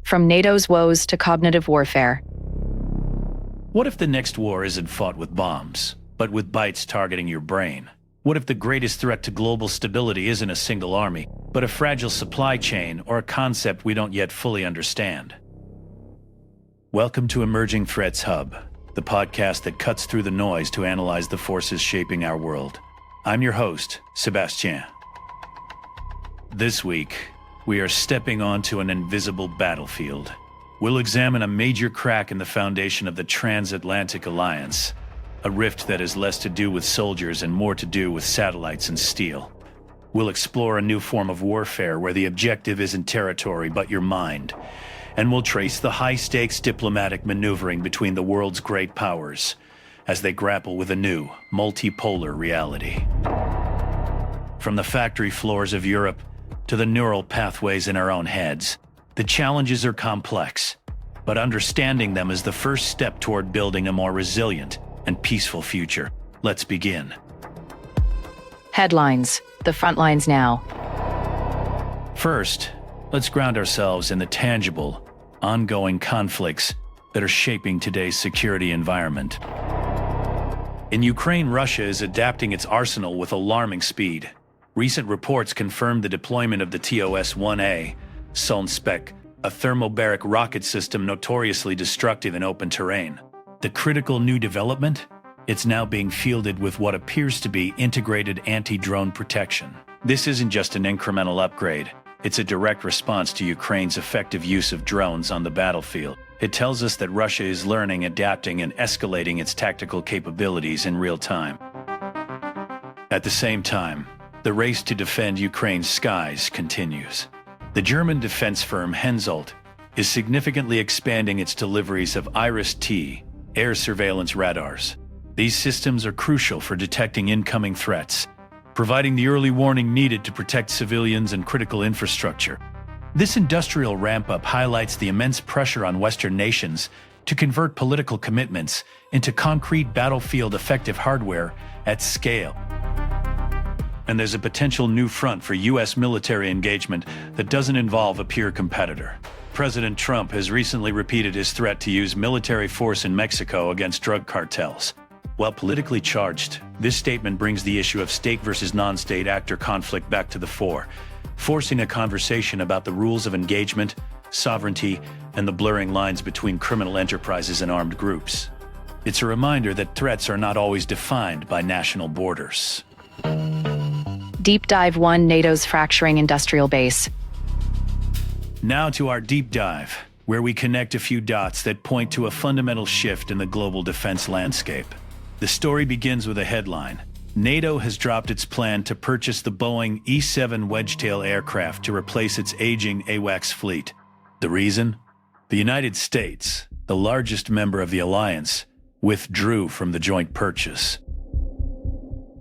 From NATO's woes to cognitive warfare. What if the next war isn't fought with bombs, but with bytes targeting your brain? What if the greatest threat to global stability isn't a single army, but a fragile supply chain or a concept we don't yet fully understand? Welcome to Emerging Threats Hub, the podcast that cuts through the noise to analyze the forces shaping our world. I'm your host, Sébastien. This week, we are stepping onto an invisible battlefield. We'll examine a major crack in the foundation of the transatlantic alliance, a rift that has less to do with soldiers and more to do with satellites and steel. We'll explore a new form of warfare where the objective isn't territory but your mind, and we'll trace the high-stakes diplomatic maneuvering between the world's great powers as they grapple with a new, multipolar reality. From the factory floors of Europe to the neural pathways in our own heads, the challenges are complex, but understanding them is the first step toward building a more resilient and peaceful future. Let's begin. Headlines. The front lines now. First, let's ground ourselves in the tangible, ongoing conflicts that are shaping today's security environment. In Ukraine, Russia is adapting its arsenal with alarming speed. Recent reports confirmed the deployment of the TOS-1A, Solnspek, a thermobaric rocket system notoriously destructive in open terrain. The critical new development? It's now being fielded with what appears to be integrated anti-drone protection. This isn't just an incremental upgrade. It's a direct response to Ukraine's effective use of drones on the battlefield. It tells us that Russia is learning, adapting, and escalating its tactical capabilities in real time. At the same time, the race to defend Ukraine's skies continues. The German defense firm Hensoldt is significantly expanding its deliveries of IRIS-T air surveillance radars. These systems are crucial for detecting incoming threats, providing the early warning needed to protect civilians and critical infrastructure. This industrial ramp-up highlights the immense pressure on Western nations to convert political commitments into concrete battlefield-effective hardware at scale. And there's a potential new front for U.S. military engagement that doesn't involve a peer competitor. President Trump has recently repeated his threat to use military force in Mexico against drug cartels. While politically charged, this statement brings the issue of state versus non-state actor conflict back to the fore, forcing a conversation about the rules of engagement, sovereignty, and the blurring lines between criminal enterprises and armed groups. It's a reminder that threats are not always defined by national borders. Deep Dive 1: NATO's fracturing industrial base. Now to our deep dive, where we connect a few dots that point to a fundamental shift in the global defense landscape. The story begins with a headline. NATO has dropped its plan to purchase the Boeing E-7 wedge-tail aircraft to replace its aging AWACS fleet. The reason? The United States, the largest member of the alliance, withdrew from the joint purchase.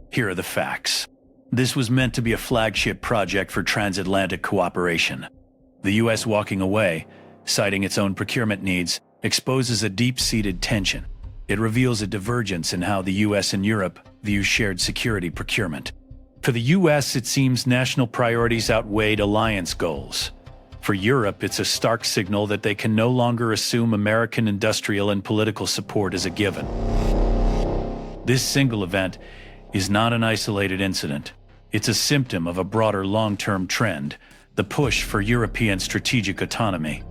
Here are the facts. This was meant to be a flagship project for transatlantic cooperation. The U.S. walking away, citing its own procurement needs, exposes a deep-seated tension. It reveals a divergence in how the U.S. and Europe view shared security procurement. For the U.S., it seems national priorities outweighed alliance goals. For Europe, it's a stark signal that they can no longer assume American industrial and political support as a given. This single event is not an isolated incident. It's a symptom of a broader long-term trend, the push for European strategic autonomy.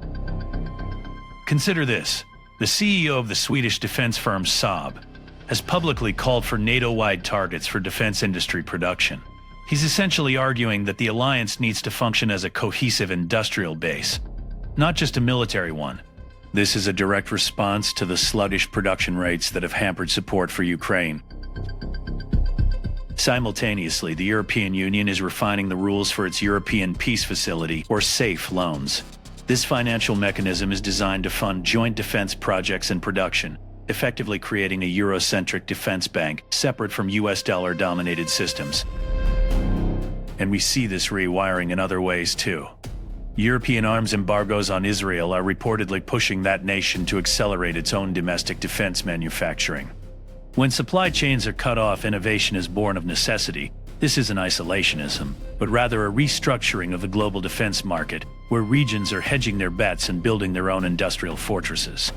Consider this. The CEO of the Swedish defense firm Saab has publicly called for NATO-wide targets for defense industry production. He's essentially arguing that the alliance needs to function as a cohesive industrial base, not just a military one. This is a direct response to the sluggish production rates that have hampered support for Ukraine. Simultaneously, the European Union is refining the rules for its European Peace Facility, or SAFE loans. This financial mechanism is designed to fund joint defense projects and production, effectively creating a Eurocentric defense bank separate from US dollar-dominated systems. And we see this rewiring in other ways too. European arms embargoes on Israel are reportedly pushing that nation to accelerate its own domestic defense manufacturing. When supply chains are cut off, innovation is born of necessity, This isn't isolationism, but rather a restructuring of the global defense market, where regions are hedging their bets and building their own industrial fortresses.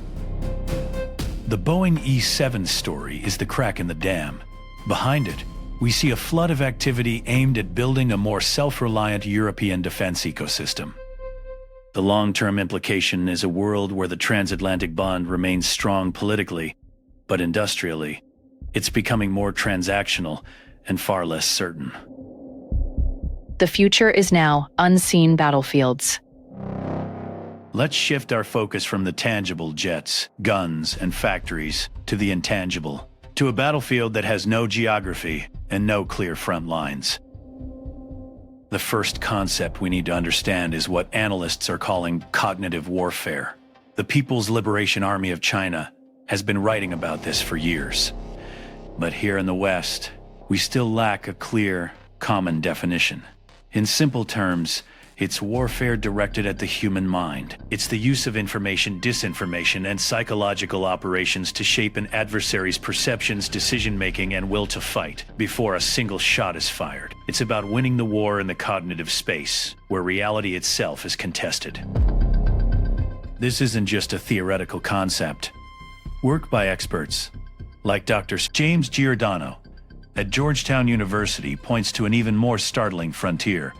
The Boeing E-7 story is the crack in the dam. Behind it, we see a flood of activity aimed at building a more self-reliant European defense ecosystem. The long-term implication is a world where the transatlantic bond remains strong politically, but industrially, it's becoming more transactional and far less certain. The future is now unseen battlefields. Let's shift our focus from the tangible jets, guns, and factories to the intangible, to a battlefield that has no geography and no clear front lines. The first concept we need to understand is what analysts are calling cognitive warfare. The People's Liberation Army of China has been writing about this for years. But here in the West, we still lack a clear, common definition. In simple terms, it's warfare directed at the human mind. It's the use of information, disinformation, and psychological operations to shape an adversary's perceptions, decision-making, and will to fight before a single shot is fired. It's about winning the war in the cognitive space, where reality itself is contested. This isn't just a theoretical concept. Work by experts, like Dr. James Giordano at Georgetown University, points to an even more startling frontier.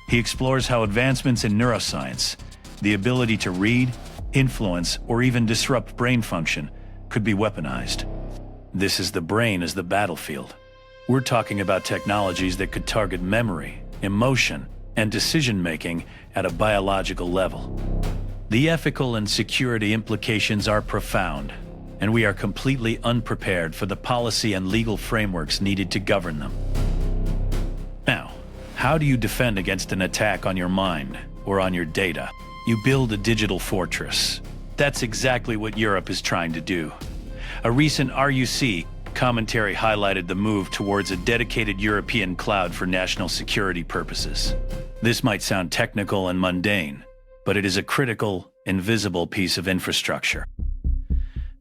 He explores how advancements in neuroscience, the ability to read, influence, or even disrupt brain function, could be weaponized. This is the brain as the battlefield. We're talking about technologies that could target memory, emotion, and decision-making at a biological level. The ethical and security implications are profound, and we are completely unprepared for the policy and legal frameworks needed to govern them. Now, how do you defend against an attack on your mind or on your data? You build a digital fortress. That's exactly what Europe is trying to do. A recent RUC commentary highlighted the move towards a dedicated European cloud for national security purposes. This might sound technical and mundane, but it is a critical, invisible piece of infrastructure.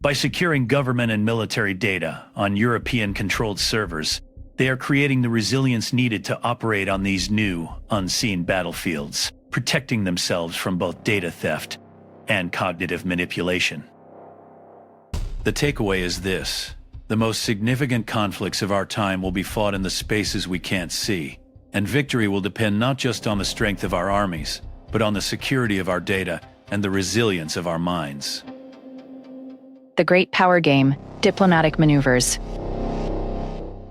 By securing government and military data on European-controlled servers, they are creating the resilience needed to operate on these new, unseen battlefields, protecting themselves from both data theft and cognitive manipulation. The takeaway is this: the most significant conflicts of our time will be fought in the spaces we can't see, and victory will depend not just on the strength of our armies, but on the security of our data and the resilience of our minds. The great power game, diplomatic maneuvers.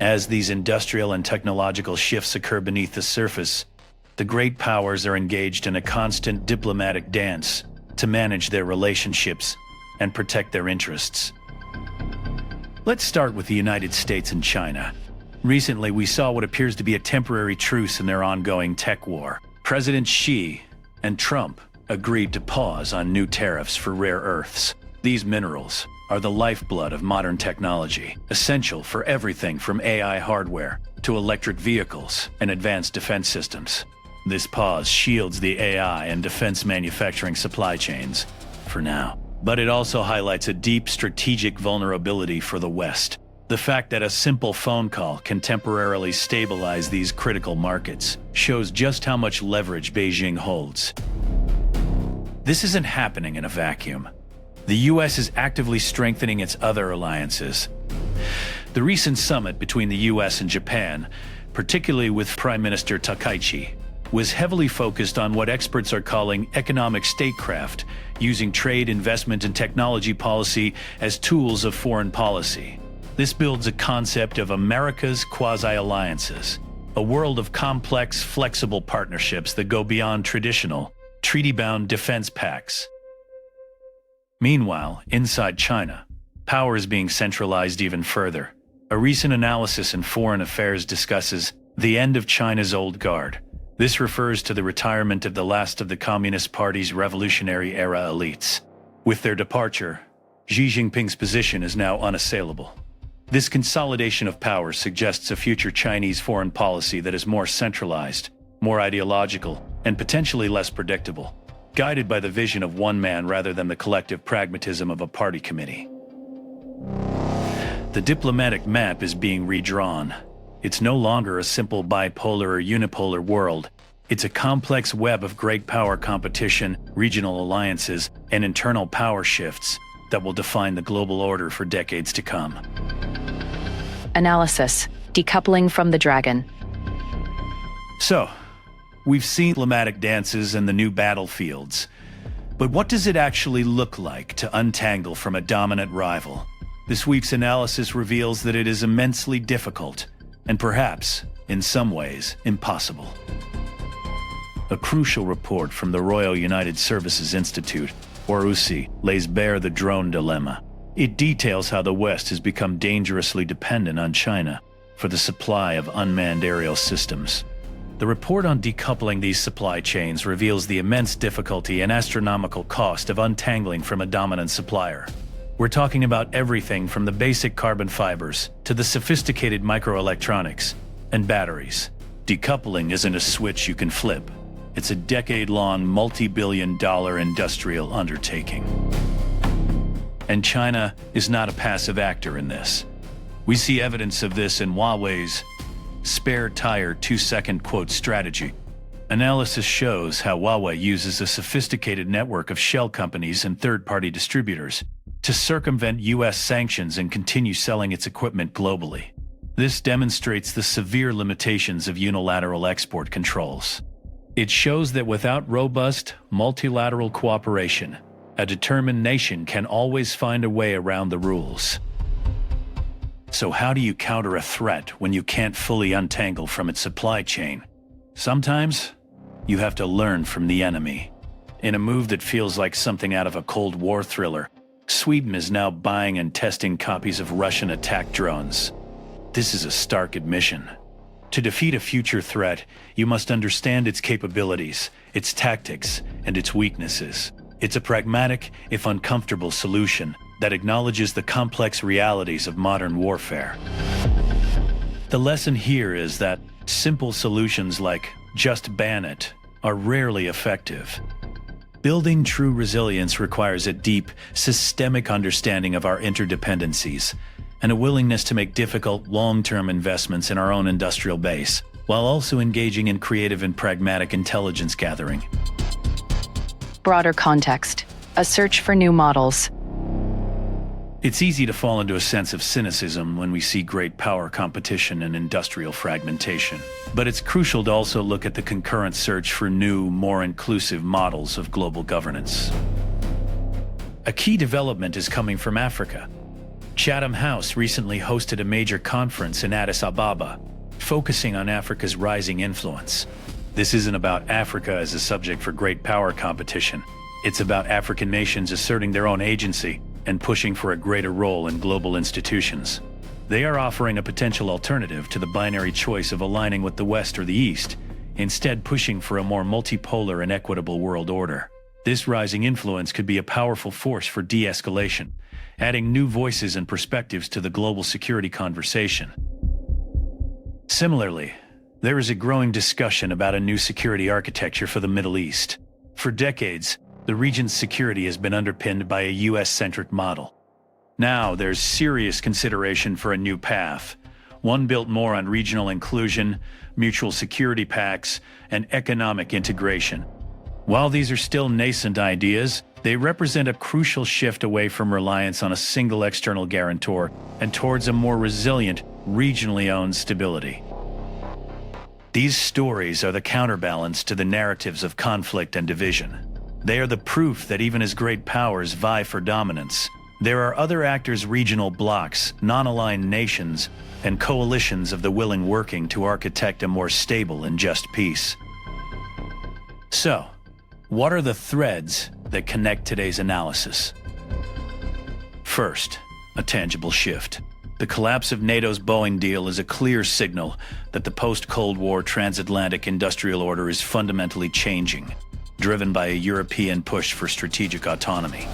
As these industrial and technological shifts occur beneath the surface, the great powers are engaged in a constant diplomatic dance to manage their relationships and protect their interests. Let's start with the United States and China. Recently, we saw what appears to be a temporary truce in their ongoing tech war. President Xi and Trump agreed to pause on new tariffs for rare earths. These minerals are the lifeblood of modern technology, essential for everything from AI hardware to electric vehicles and advanced defense systems. This pause shields the AI and defense manufacturing supply chains, for now. But it also highlights a deep strategic vulnerability for the West. The fact that a simple phone call can temporarily stabilize these critical markets shows just how much leverage Beijing holds. This isn't happening in a vacuum. The U.S. is actively strengthening its other alliances. The recent summit between the U.S. and Japan, particularly with Prime Minister Takaichi, was heavily focused on what experts are calling economic statecraft, using trade, investment, and technology policy as tools of foreign policy. This builds a concept of America's quasi-alliances, a world of complex, flexible partnerships that go beyond traditional, treaty-bound defense pacts. Meanwhile, inside China, power is being centralized even further. A recent analysis in Foreign Affairs discusses the end of China's old guard. This refers to the retirement of the last of the Communist Party's revolutionary-era elites. With their departure, Xi Jinping's position is now unassailable. This consolidation of power suggests a future Chinese foreign policy that is more centralized, more ideological, and potentially less predictable, guided by the vision of one man rather than the collective pragmatism of a party committee. The diplomatic map is being redrawn. It's no longer a simple bipolar or unipolar world. It's a complex web of great power competition, regional alliances, and internal power shifts that will define the global order for decades to come. Analysis. Decoupling from the dragon. So, we've seen diplomatic dances and the new battlefields. But what does it actually look like to untangle from a dominant rival? This week's analysis reveals that it is immensely difficult, and perhaps, in some ways, impossible. A crucial report from the Royal United Services Institute, or USI, lays bare the drone dilemma. It details how the West has become dangerously dependent on China for the supply of unmanned aerial systems. The report on decoupling these supply chains reveals the immense difficulty and astronomical cost of untangling from a dominant supplier. We're talking about everything from the basic carbon fibers to the sophisticated microelectronics and batteries. Decoupling isn't a switch you can flip. It's a decade-long, multi-billion-dollar industrial undertaking. And China is not a passive actor in this. We see evidence of this in Huawei's spare tire 2-second quote strategy. Analysis shows how Huawei uses a sophisticated network of shell companies and third-party distributors to circumvent U.S. sanctions and continue selling its equipment globally. This demonstrates the severe limitations of unilateral export controls. It shows that without robust, multilateral cooperation, a determined nation can always find a way around the rules. So how do you counter a threat when you can't fully untangle from its supply chain? Sometimes, you have to learn from the enemy. In a move that feels like something out of a Cold War thriller, Sweden is now buying and testing copies of Russian attack drones. This is a stark admission. To defeat a future threat, you must understand its capabilities, its tactics, and its weaknesses. It's a pragmatic, if uncomfortable, solution that acknowledges the complex realities of modern warfare. The lesson here is that simple solutions like just ban it are rarely effective. Building true resilience requires a deep, systemic understanding of our interdependencies and a willingness to make difficult, long-term investments in our own industrial base, while also engaging in creative and pragmatic intelligence gathering. Broader context. A search for new models. It's easy to fall into a sense of cynicism when we see great power competition and industrial fragmentation. But it's crucial to also look at the concurrent search for new, more inclusive models of global governance. A key development is coming from Africa. Chatham House recently hosted a major conference in Addis Ababa, focusing on Africa's rising influence. This isn't about Africa as a subject for great power competition. It's about African nations asserting their own agency and pushing for a greater role in global institutions. They are offering a potential alternative to the binary choice of aligning with the West or the East, instead pushing for a more multipolar and equitable world order. This rising influence could be a powerful force for de-escalation, adding new voices and perspectives to the global security conversation. Similarly, there is a growing discussion about a new security architecture for the Middle East. For decades, the region's security has been underpinned by a US-centric model. Now, there's serious consideration for a new path, one built more on regional inclusion, mutual security pacts, and economic integration. While these are still nascent ideas, they represent a crucial shift away from reliance on a single external guarantor and towards a more resilient, regionally owned stability. These stories are the counterbalance to the narratives of conflict and division. They are the proof that even as great powers vie for dominance, there are other actors, regional blocs, non-aligned nations, and coalitions of the willing working to architect a more stable and just peace. So, what are the threads that connect today's analysis? First, a tangible shift. The collapse of NATO's Boeing deal is a clear signal that the post-Cold War transatlantic industrial order is fundamentally changing, driven by a European push for strategic autonomy.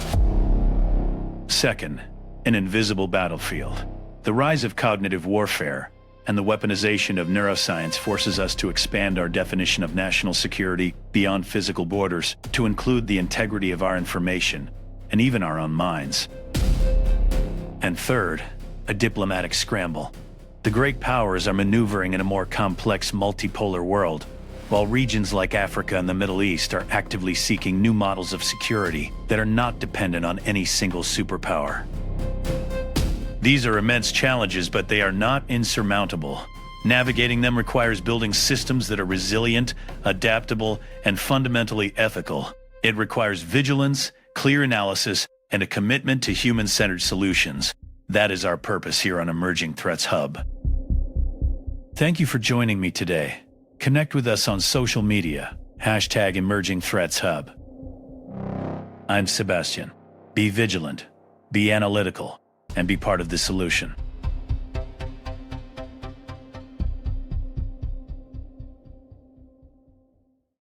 Second, an invisible battlefield. The rise of cognitive warfare and the weaponization of neuroscience forces us to expand our definition of national security beyond physical borders to include the integrity of our information and even our own minds. And third, a diplomatic scramble. The great powers are maneuvering in a more complex multipolar world, while regions like Africa and the Middle East are actively seeking new models of security that are not dependent on any single superpower. These are immense challenges, but they are not insurmountable. Navigating them requires building systems that are resilient, adaptable, and fundamentally ethical. It requires vigilance, clear analysis, and a commitment to human-centered solutions. That is our purpose here on Emerging Threats Hub. Thank you for joining me today. Connect with us on social media, #EmergingThreatsHub. I'm Sébastien. Be vigilant, be analytical, and be part of the solution.